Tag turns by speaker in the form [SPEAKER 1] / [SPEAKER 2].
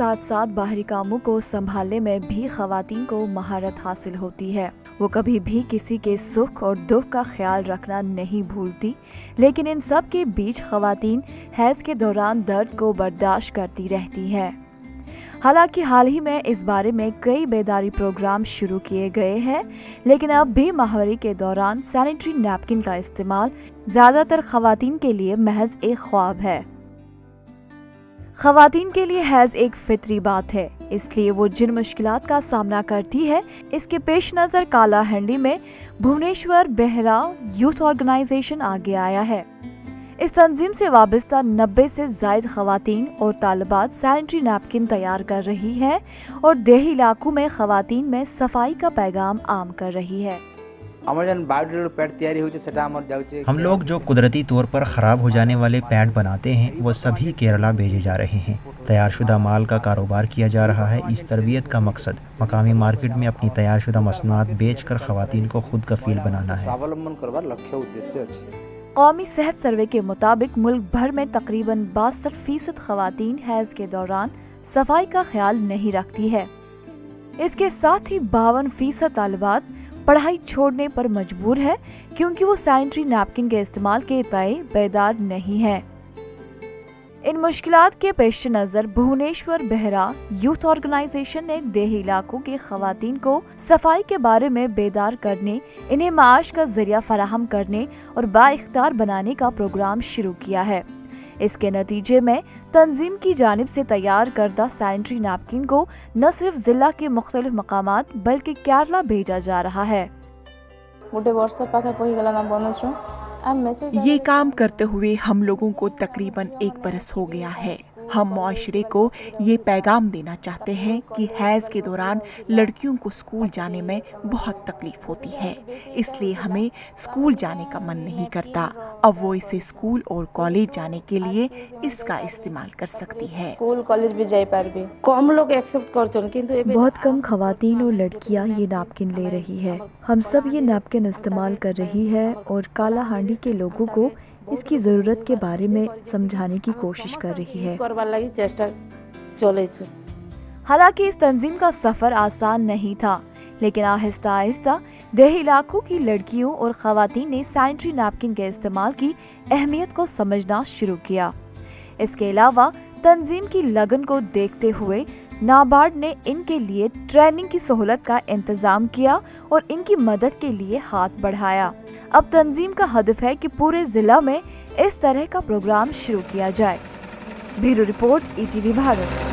[SPEAKER 1] साथ साथ बाहरी कामों को संभालने में भी खवातीन को महारत हासिल होती है। वो कभी भी किसी के सुख और दुख का ख्याल रखना नहीं भूलती, लेकिन इन सब के बीच खवातीन हैज के दौरान दर्द को बर्दाश्त करती रहती हैं। हालांकि हाल ही में इस बारे में कई बेदारी प्रोग्राम शुरू किए गए हैं, लेकिन अब भी माहवारी के दौरान सैनिटरी नैपकिन का इस्तेमाल ज्यादातर खवातीन के लिए महज एक ख्वाब है। खवातीन के लिए हैज एक फितरी बात है, इसलिए वो जिन मुश्किलात का सामना करती है, इसके पेश नजर कालाहंडी में भुवनेश्वर बेहरा यूथ ऑर्गेनाइजेशन आगे आया है। इस तंजीम से वाबस्ता 90 से ज्यादा खवातीन और तालिबात सैनिटरी नैपकिन तैयार कर रही हैं और देही इलाकों में खवातीन में सफाई का पैगाम आम कर रही है।
[SPEAKER 2] हम लोग जो कुदरती तौर पर ख़राब हो जाने वाले पैड बनाते हैं वो सभी केरला भेजे जा रहे हैं। तैयारशुदा माल का कारोबार किया जा रहा है। इस तरबियत का मकसद मकामी मार्केट में अपनी तैयारशुदा मसनूआत बेचकर खवातीन को खुद कफील बनाना है।
[SPEAKER 1] कौमी सेहत सर्वे के मुताबिक मुल्क भर में तकरीबन 62% खवातीन हैज के दौरान सफाई का ख्याल नहीं रखती है। इसके साथ ही 52% तालिबात पढ़ाई छोड़ने पर मजबूर है, क्योंकि वो सैनिटरी नैपकिन के इस्तेमाल के तय बेदार नहीं है। इन मुश्किलात के पेश नजर भुवनेश्वर बेहरा यूथ ऑर्गेनाइजेशन ने देही इलाकों के खवातीन को सफाई के बारे में बेदार करने, इन्हें माश का जरिया फराहम करने और बाइख्तियार बनाने का प्रोग्राम शुरू किया है। इसके नतीजे में तंजीम की जानिब से तैयार करदा सैनिटरी नैपकिन को न सिर्फ जिला के मुख्तलिफ मकामात बल्कि केरला भेजा जा रहा है।
[SPEAKER 3] ये काम करते हुए हम लोगों को तकरीबन 1 बरस हो गया है। हम मुआशरे को ये पैगाम देना चाहते हैं कि हैज़ के दौरान लड़कियों को स्कूल जाने में बहुत तकलीफ होती है, इसलिए हमें स्कूल जाने का मन नहीं करता। अब वो इसे स्कूल और कॉलेज जाने के लिए इसका इस्तेमाल कर सकती है।
[SPEAKER 4] स्कूल कॉलेज भी जाई पारबे। कम लोग एक्सेप्ट करछन, किंतु
[SPEAKER 1] बहुत कम खवातीन और लड़कियां ये नैपकिन ले रही है। हम सब ये नैपकिन इस्तेमाल कर रही है और कालाहांडी के लोगों को इसकी जरूरत के बारे में समझाने की कोशिश कर रही है। हालांकि इस तंजीम का सफर आसान नहीं था, लेकिन आहिस्ता आहिस्ता देही इलाकों की लड़कियों और खवातीन ने सैनिटरी नैपकिन के इस्तेमाल की अहमियत को समझना शुरू किया। इसके अलावा तंजीम की लगन को देखते हुए नाबार्ड ने इनके लिए ट्रेनिंग की सहूलत का इंतजाम किया और इनकी मदद के लिए हाथ बढ़ाया। अब तंजीम का हदफ है कि पूरे जिला में इस तरह का प्रोग्राम शुरू किया जाए। Bureau report, ETV Bharat.